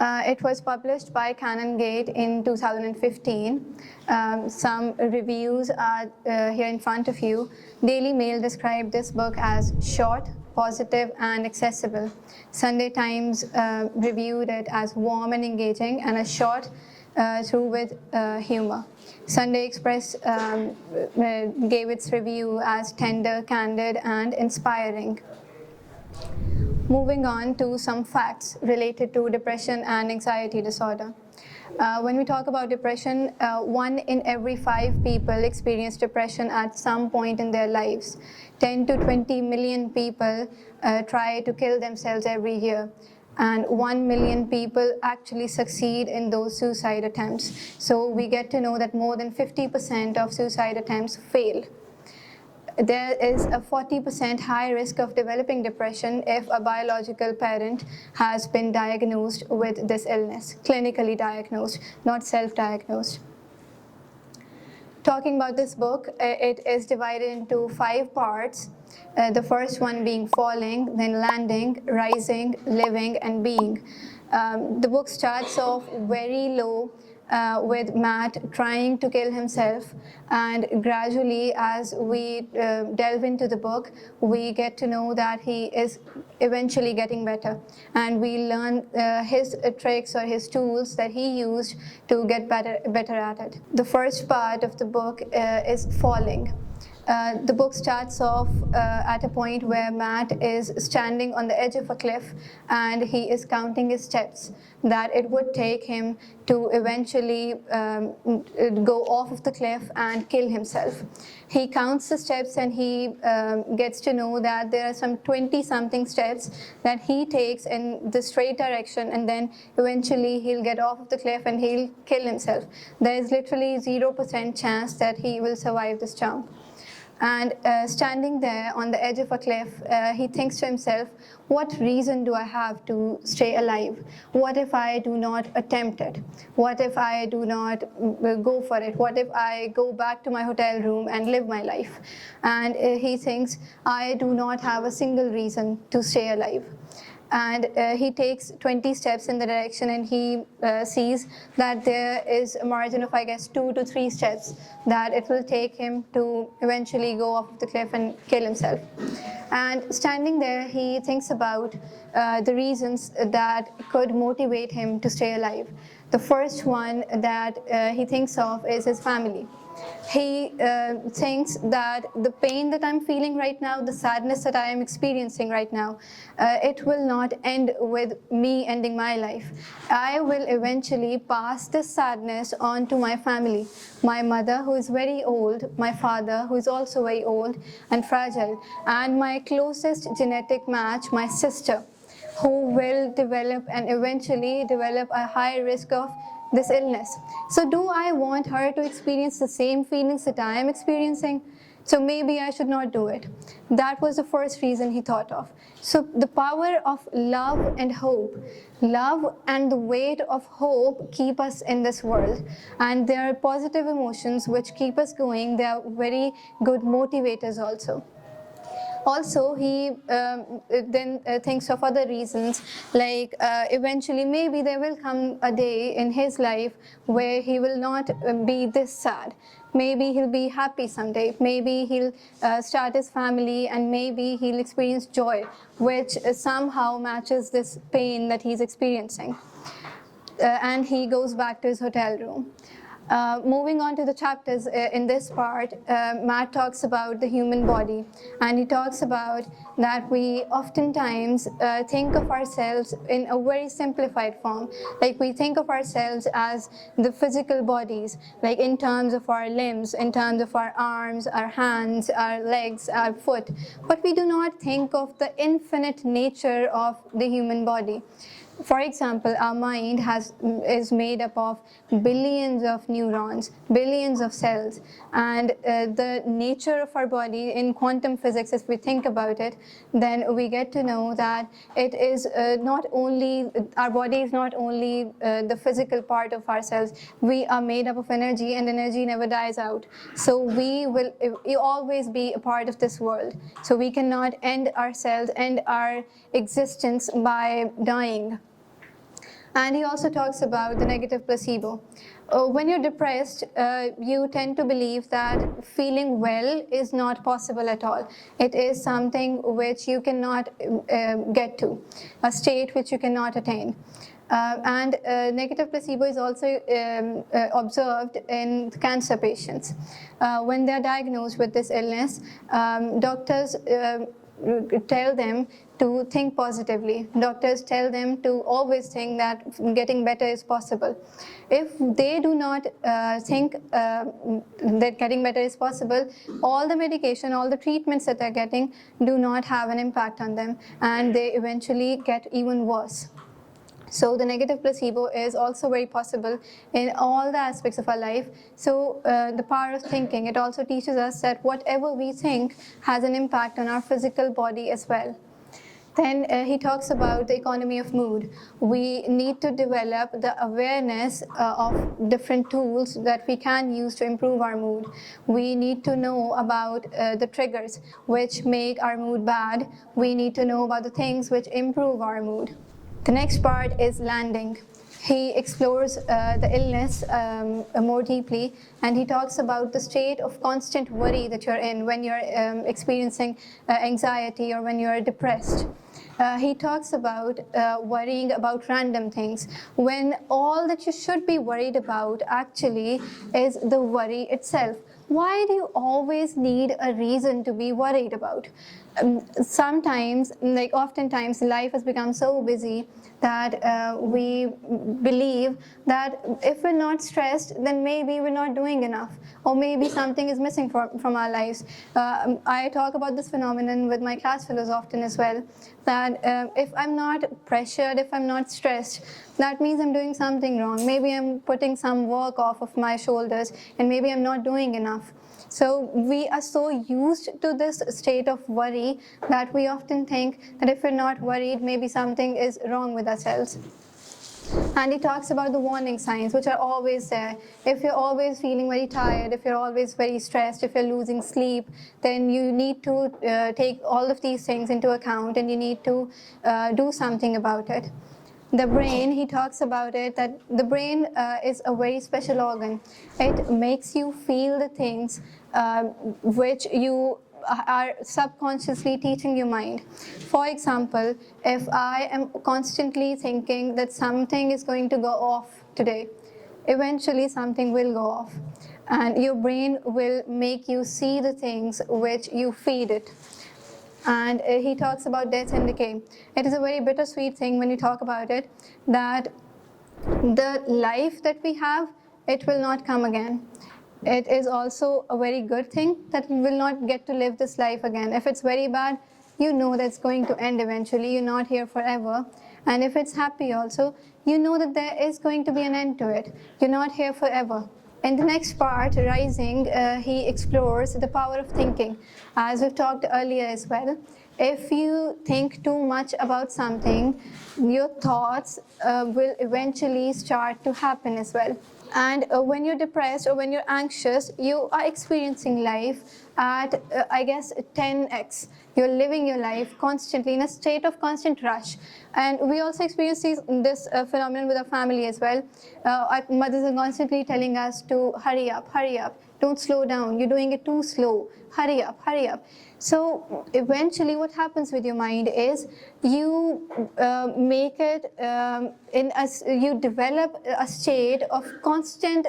It was published by Canongate in 2015. Some reviews are here in front of you. Daily Mail described this book as short, positive, and accessible. Sunday Times reviewed it as warm and engaging, and as short through with humor. Sunday Express gave its review as tender, candid, and inspiring. Moving on to some facts related to depression and anxiety disorder. When we talk about depression, 1 in every 5 people experience depression at some point in their lives. 10 to 20 million people try to kill themselves every year. And 1 million people actually succeed in those suicide attempts. So we get to know that more than 50% of suicide attempts fail. There is a 40% high risk of developing depression if a biological parent has been diagnosed with this illness, clinically diagnosed, not self-diagnosed. Talking about this book, it is divided into 5 parts. The first one being falling, then landing, rising, living, and being. The book starts off very low with Matt trying to kill himself, and gradually as we delve into the book, we get to know that he is eventually getting better, and we learn his tricks or his tools that he used to get better at it. The first part of the book is falling. The book starts off at a point where Matt is standing on the edge of a cliff and he is counting his steps that it would take him to eventually go off of the cliff and kill himself. He counts the steps and he gets to know that there are some 20-something steps that he takes in the straight direction, and then eventually he'll get off of the cliff and he'll kill himself. There is literally 0% chance that he will survive this jump. And standing there on the edge of a cliff, he thinks to himself, what reason do I have to stay alive? What if I do not attempt it? What if I do not go for it? What if I go back to my hotel room and live my life? And he thinks, I do not have a single reason to stay alive. And he takes 20 steps in the direction, and he sees that there is a margin of, I guess, 2 to 3 steps that it will take him to eventually go off the cliff and kill himself. And standing there, he thinks about the reasons that could motivate him to stay alive. The first one that he thinks of is his family. He thinks that the pain that I'm feeling right now, the sadness that I am experiencing right now, it will not end with me ending my life. I will eventually pass this sadness on to my family. My mother, who is very old, my father, who is also very old and fragile, and my closest genetic match, my sister, who will develop and eventually develop a high risk of this illness. So do I want her to experience the same feelings that I am experiencing? So maybe I should not do it. That was the first reason he thought of. So the power of love and hope. Love and the weight of hope keep us in this world. And there are positive emotions which keep us going. They are very good motivators also. Also, he then thinks of other reasons, like eventually maybe there will come a day in his life where he will not be this sad. Maybe he'll be happy someday. Maybe he'll start his family, and maybe he'll experience joy, which somehow matches this pain that he's experiencing. And he goes back to his hotel room. Moving on to the chapters in this part, Matt talks about the human body, and he talks about that we oftentimes think of ourselves in a very simplified form. Like we think of ourselves as the physical bodies, like in terms of our limbs, in terms of our arms, our hands, our legs, our foot. But we do not think of the infinite nature of the human body. For example, our mind is made up of billions of neurons, billions of cells, and the nature of our body in quantum physics, if we think about it, then we get to know that it is not only, our body is not only the physical part of ourselves. We are made up of energy, and energy never dies out. So we will always be a part of this world. So we cannot end ourselves, end our existence by dying. And he also talks about the negative placebo. When you're depressed, you tend to believe that feeling well is not possible at all. It is something which you cannot get to, a state which you cannot attain. And negative placebo is also observed in cancer patients. When they're diagnosed with this illness, doctors tell them to think positively. Doctors tell them to always think that getting better is possible. If they do not think that getting better is possible, all the medication, all the treatments that they're getting do not have an impact on them, and they eventually get even worse. So the negative placebo is also very possible in all the aspects of our life. So the power of thinking, it also teaches us that whatever we think has an impact on our physical body as well. Then he talks about the economy of mood. We need to develop the awareness of different tools that we can use to improve our mood. We need to know about the triggers which make our mood bad. We need to know about the things which improve our mood. The next part is landing. He explores the illness more deeply, and he talks about the state of constant worry that you're in when you're experiencing anxiety or when you're depressed. He talks about worrying about random things, when all that you should be worried about actually is the worry itself. Why do you always need a reason to be worried about? Sometimes, like oftentimes, life has become so busy that we believe that if we're not stressed, then maybe we're not doing enough, or maybe something is missing from our lives. I talk about this phenomenon with my class fellows often as well, that if I'm not pressured, if I'm not stressed, that means I'm doing something wrong. Maybe I'm putting some work off of my shoulders, and maybe I'm not doing enough. So we are so used to this state of worry that we often think that if we're not worried, maybe something is wrong with ourselves. And he talks about the warning signs, which are always there. If you're always feeling very tired, if you're always very stressed, if you're losing sleep, then you need to take all of these things into account, and you need to do something about it. The brain, he talks about it, that the brain is a very special organ. It makes you feel the things which you are subconsciously teaching your mind. For example, if I am constantly thinking that something is going to go off today, eventually something will go off, and your brain will make you see the things which you feed it. And he talks about death and decay. It is a very bittersweet thing when you talk about it, that the life that we have, it will not come again. It is also a very good thing that we will not get to live this life again. If it's very bad, you know that's going to end eventually. You're not here forever. And if it's happy also, you know that there is going to be an end to it. You're not here forever. In the next part, Rising, he explores the power of thinking. As we've talked earlier as well, if you think too much about something, your thoughts will eventually start to happen as well. And when you're depressed or when you're anxious, you are experiencing life at, I guess, 10x. You're living your life constantly in a state of constant rush. And we also experience this phenomenon with our family as well. Our mothers are constantly telling us to hurry up, don't slow down, you're doing it too slow, hurry up. So eventually what happens with your mind is you make it, you develop a state of constant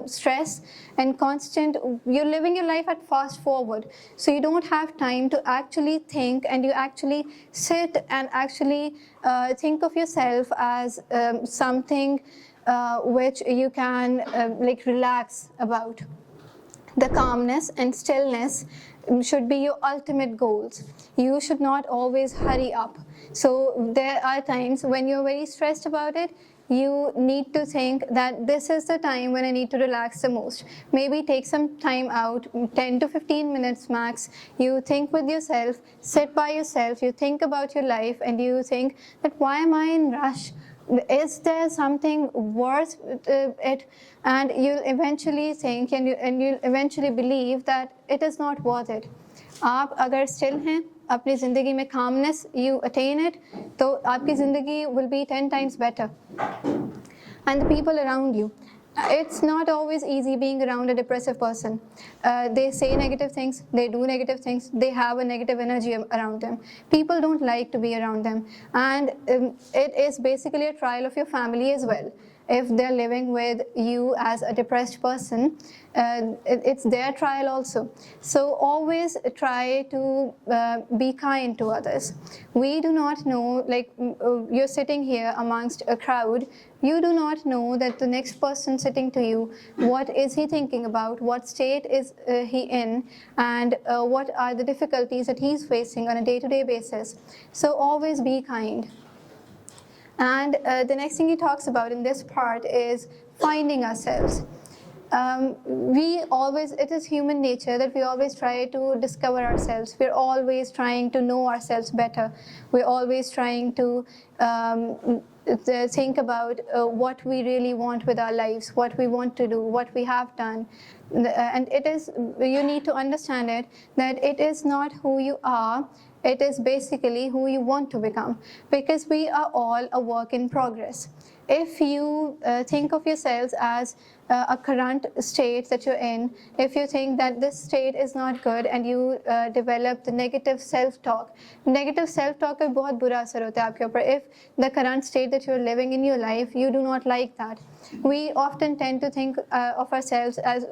stress and constant, you're living your life at fast forward. So you don't have time to actually think, and you actually sit and actually think of yourself as something which you can like relax about. The calmness and stillness should be your ultimate goals. You should not always hurry up. So there are times when you're very stressed about it, you need to think that this is the time when I need to relax the most. Maybe take some time out, 10 to 15 minutes max. You think with yourself, sit by yourself, you think about your life, and you think that why am I in rush? Is there something worth it? And you'll eventually think, and you'll eventually believe that it is not worth it. आप अगर still हैं, अपनी ज़िंदगी में calmness, you attain it, तो आपकी ज़िंदगी will be 10 times better. and the people around you. It's not always easy being around a depressive person. They say negative things, they do negative things, they have a negative energy around them. People don't like to be around them, and it is basically a trial of your family as well. If they're living with you as a depressed person, it's their trial also. So always try to be kind to others. We do not know, like you're sitting here amongst a crowd, you do not know that the next person sitting to you, what is he thinking about, what state is he in, and what are the difficulties that he's facing on a day-to-day basis. So always be kind. And the next thing he talks about in this part is finding ourselves. It is human nature that we always try to discover ourselves. We're always trying to know ourselves better. We're always trying to think about what we really want with our lives, what we want to do, what we have done. And you need to understand it, that it is not who you are, it is basically who you want to become, because we are all a work in progress. If you think of yourselves as a current state that you're in, if you think that this state is not good and you develop the negative self-talk का बहुत बुरा असर होता है आपके ऊपर. If the current state that you're living in your life, you do not like that, we often tend to think of ourselves as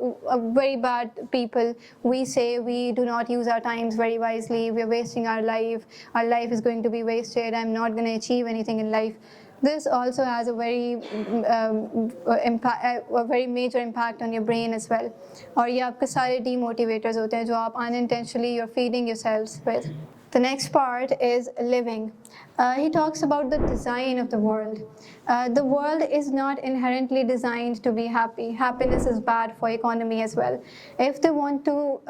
very bad people. We say we do not use our times very wisely, we're wasting our life is going to be wasted, I'm not going to achieve anything in life. This also has a very major impact on your brain as well. और ये आपके सारे demotivators होते हैं जो आप unintentionally you're feeding yourselves with. The next part is living. He talks about the design of the world. The world is not inherently designed to be happy. Happiness is bad for economy as well. If they want to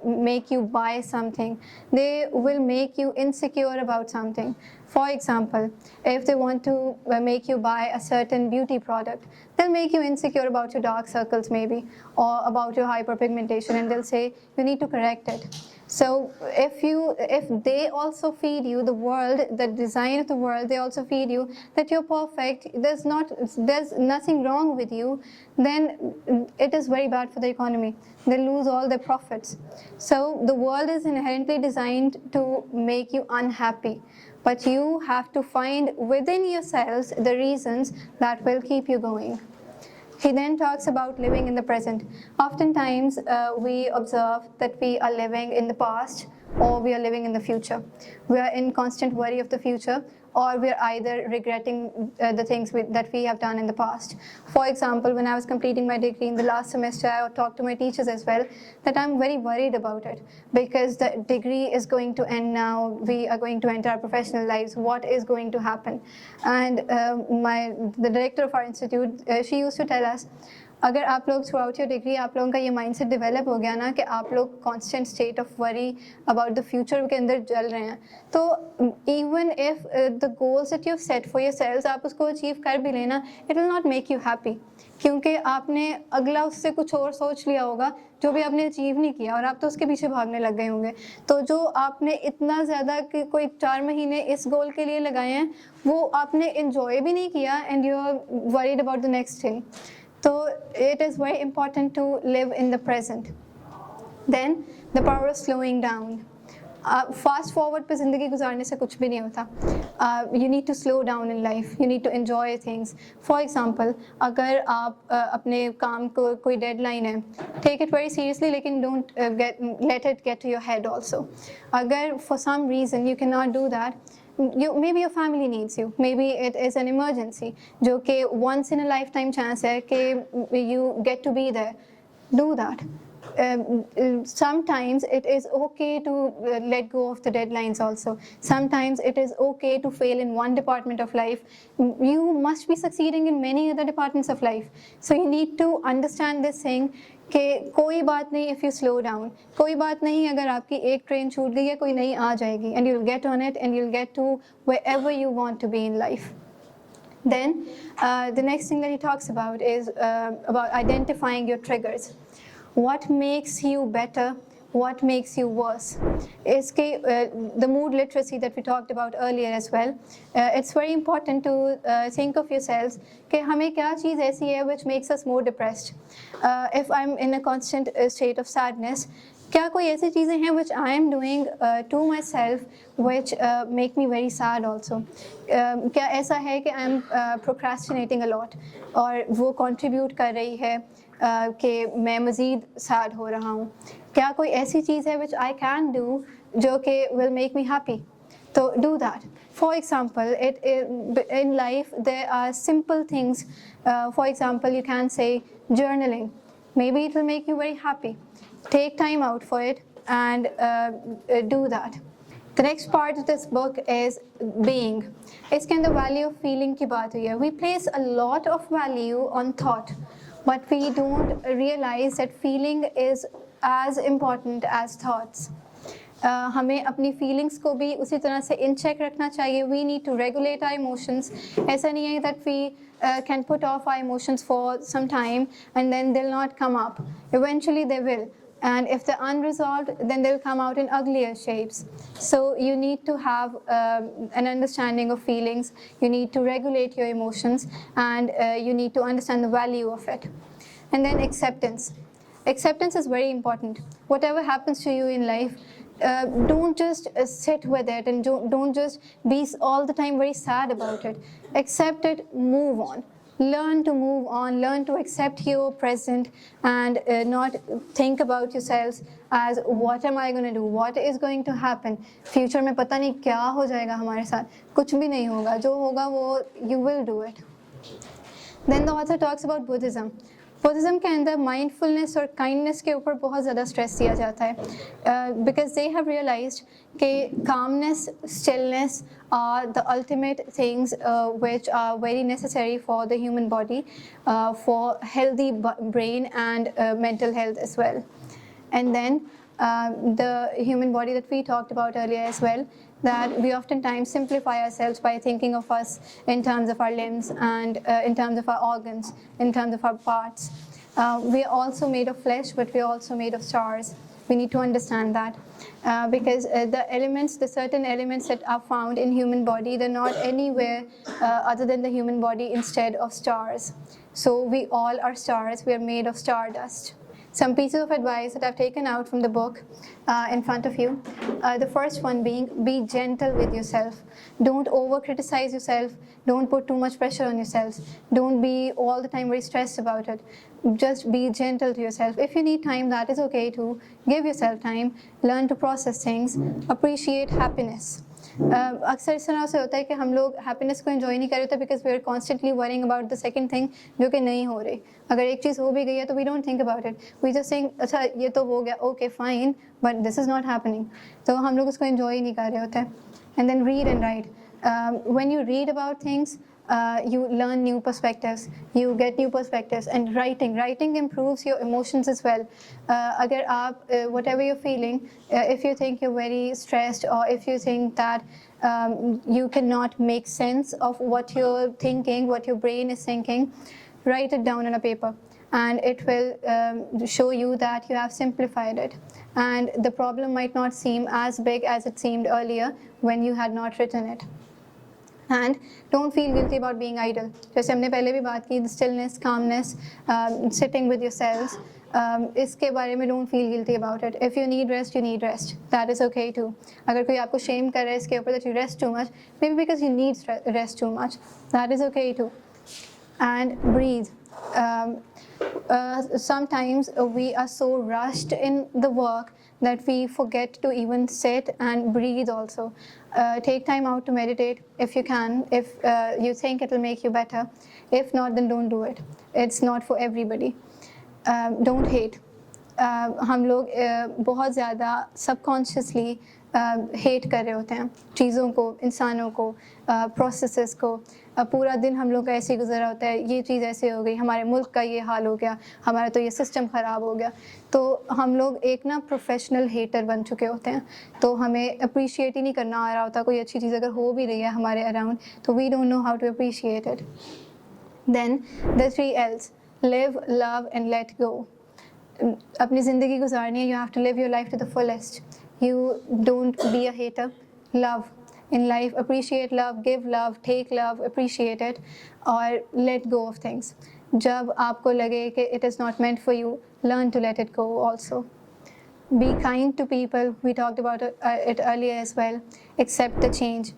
make you buy something, they will make you insecure about something. For example, if they want to make you buy a certain beauty product, they'll make you insecure about your dark circles maybe, or about your hyperpigmentation, and they'll say you need to correct it. So if they also feed you the world, the design of the world, they also feed you that you're perfect, there's nothing wrong with you, then it is very bad for the economy. They lose all their profits. So the world is inherently designed to make you unhappy, but you have to find within yourselves the reasons that will keep you going. He then talks about living in the present. Oftentimes, we observe that we are living in the past or we are living in the future. We are in constant worry of the future, or we are either regretting the things that we have done in the past. For example, when I was completing my degree in the last semester, I talked to my teachers as well that I'm very worried about it, because the degree is going to end now, we are going to enter our professional lives, what is going to happen? And the director of our institute, she used to tell us, अगर आप लोग through out your degree आप लोगों का ये mindset develop हो गया ना कि आप लोग constant state of worry about the future के अंदर जल रहे हैं, तो even if the goals that you have set for yourselves आप उसको अचीव कर भी लेना, it will not make you happy, क्योंकि आपने अगला उससे कुछ और सोच लिया होगा जो भी आपने अचीव नहीं किया, और आप तो उसके पीछे भागने लग गए होंगे. तो जो आपने इतना ज़्यादा कि कोई 4 महीने इस गोल के लिए लगाए हैं, वो आपने इन्जॉय भी नहीं किया, and you are worried about the next thing. So it is very important to live in the present. Then the power of slowing down. Fast forward पे ज़िंदगी गुजारने से कुछ भी नहीं होता. You need to slow down in life. You need to enjoy things. For example, अगर आप अपने काम को कोई deadline है, take it very seriously, लेकिन don't let it get to your head also. अगर for some reason you cannot do that, maybe your family needs you, maybe it is an emergency, जो कि once in a lifetime chance है कि you get to be there, do that. Sometimes it is okay to let go of the deadlines also. Sometimes it is okay to fail in one department of life. You must be succeeding in many other departments of life. So you need to understand this thing कि कोई बात नहीं if you slow down. कोई बात नहीं अगर आपकी एक ट्रेन छूट गई है, कोई नई आ जाएगी, and you'll get on it and you'll get to wherever you want to be in life. Then the next thing that he talks about is about identifying your triggers. What makes you better? what makes you worse. The mood literacy that we talked about earlier as well, it's very important to think of yourselves कि हमें क्या चीज़ ऐसी है which makes us more depressed. If I'm in a constant state of sadness, क्या कोई ऐसी चीज़ें हैं which I am doing to myself which make me very sad also. क्या ऐसा है कि I am procrastinating a lot और वो contribute कर रही है कि मैं मज़ीद sad हो रहा हूँ. क्या कोई ऐसी चीज़ है which I can do जो कि will make me happy. So do that. For example, in life there are simple things. For example, you can say journaling. Maybe it will make you very happy. Take time out for it and do that. The next part of this book is being. इसके अंदर value of feeling की बात हुई है. We place a lot of value on thought, but we don't realize that feeling is as important as thoughts. हमें अपनी feelings को भी उसी तरह से in check रखना चाहिए. We need to regulate our emotions. ऐसा नहीं है that we can put off our emotions for some time and then they'll not come up. Eventually they will. And if they're unresolved, then they'll come out in uglier shapes. So you need to have an understanding of feelings. You need to regulate your emotions, and you need to understand the value of it. And then acceptance. Acceptance is very important. Whatever happens to you in life, don't just sit with it and don't just be all the time very sad about it. Accept it, move on. Learn to move on, learn to accept your present and not think about yourselves as what am I going to do, what is going to happen. Future में पता नहीं क्या हो जाएगा हमारे साथ, कुछ भी नहीं होगा, जो होगा वो you will do it. Then the author talks about Buddhism. Buddhism के अंदर माइंडफुलनेस और काइंडनेस के ऊपर बहुत ज़्यादा स्ट्रेस दिया जाता है बिकॉज दे हैव रियलाइज्ड कि calmness stillness are the ultimate things which are very necessary for the human body, for healthy brain and mental health as well. And then the human body that we talked about earlier as well, that we oftentimes simplify ourselves by thinking of us in terms of our limbs and in terms of our organs, in terms of our parts. We are also made of flesh, but we are also made of stars. We need to understand that because the certain elements that are found in human body, they're not anywhere other than the human body instead of stars. So we all are stars, we are made of stardust. Some pieces of advice that I've taken out from the book in front of you. The first one being, be gentle with yourself. Don't over-criticize yourself. Don't put too much pressure on yourselves. Don't be all the time very stressed about it. Just be gentle to yourself. If you need time, that is okay too. Give yourself time. Learn to process things. Appreciate happiness. अक्सर इस तरह से होता है कि हम लोग happiness को एंजॉय नहीं कर रहे होते because we are constantly worrying about the second thing जो कि नहीं हो रही. अगर एक चीज़ हो भी गई है तो we don't think about it, we just think अच्छा ये तो हो गया, okay fine, but this is not happening. तो हम लोग उसको एंजॉय ही नहीं कर रहे होते. And then read and write. When you read about things, you learn new perspectives, you get new perspectives. And writing improves your emotions as well. Agar aap whatever you're feeling, if you think you're very stressed or if you think that you cannot make sense of what you're thinking, what your brain is thinking, write it down on a paper and it will show you that you have simplified it, and the problem might not seem as big as it seemed earlier when you had not written it. And don't feel guilty about being idle. जैसे हमने पहले भी बात की, stillness, calmness, sitting with yourselves, इसके बारे में don't feel guilty about it. If you need rest, you need rest. That is okay too. अगर कोई आपको shame कर रहा है इसके ऊपर that you rest too much, maybe because you need rest too much, that is okay too. And breathe. Sometimes we are so rushed in the work that we forget to even sit and breathe also. Take time out to meditate if you can, if you think it will make you better. If not, then don't do it. It's not for everybody. Don't hate. हम लोग बहुत ज़्यादा subconsciously hate कर रहे होते हैं चीज़ों को, इंसानों को, प्रोसेसेस को. पूरा दिन हम लोग का ऐसे ही गुजरा होता है, ये चीज़ ऐसे हो गई, हमारे मुल्क का ये हाल हो गया, हमारा तो ये सिस्टम ख़राब हो गया. तो हम लोग एक ना प्रोफेशनल हेटर बन चुके होते हैं. तो हमें अप्रिशिएट ही नहीं करना आ रहा होता. कोई अच्छी चीज़ अगर हो भी रही है हमारे अराउंड तो we don't know how to appreciate it. Then the 3 L's: live, love and let go. अपनी ज़िंदगी गुजारनी है, you have to live your life to the fullest. You don't be a hater. Love in life, appreciate love, give love, take love, appreciate it, or let go of things. जब आपको लगे कि it is not meant for you, learn to let it go also. Be kind to people. We talked about it earlier as well. Accept the change.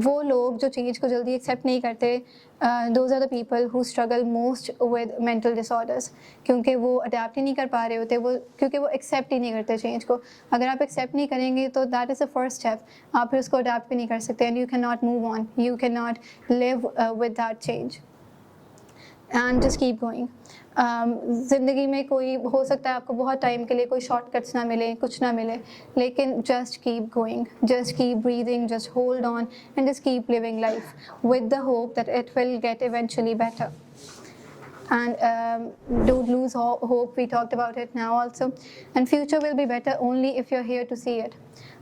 वो लोग जो change को जल्दी accept नहीं करते, those are the people who struggle most with mental disorders, क्योंकि वो adapt ही नहीं कर पा रहे होते, वो क्योंकि वो एक्सेप्ट ही नहीं करते चेंज को. अगर आप एक्सेप्ट नहीं करेंगे तो that is the first step. आप फिर उसको अडेप्ट भी नहीं कर सकते, and you can not move on, you can not live with that change. And just keep going. ज़िंदगी में कोई हो सकता है आपको बहुत टाइम के लिए कोई शॉर्टकट्स ना मिले, कुछ ना मिले, लेकिन just keep going, just keep breathing, just hold on and just keep living life with the hope that it will get eventually better. And don't lose hope. We talked about it now also. And future will be better only if you're here to see it.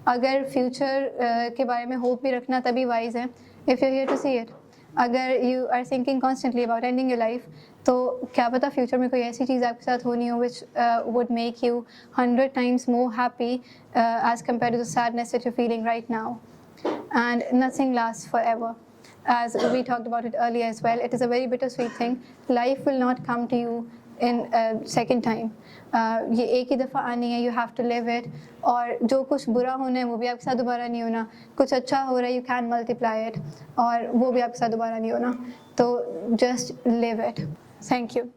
अगर future के बारे में hope भी रखना तभी wise है, if you're here to see it. अगर you are thinking constantly about ending your life, तो क्या पता फ्यूचर में कोई ऐसी चीज़ आपके साथ होनी हो which would make you 100 times more happy as compared to the sadness that you're feeling right now. And nothing lasts forever. As we talked about it earlier as well, it is a very bittersweet thing. Life will not come to you in a second time. ये एक ही दफ़ा आनी है, you have to live it. और जो कुछ बुरा होना है वो भी आपके साथ दोबारा नहीं होना. कुछ अच्छा हो रहा है, you can multiply it, और वो भी आपके साथ दोबारा नहीं होना. तो just live it. Thank you.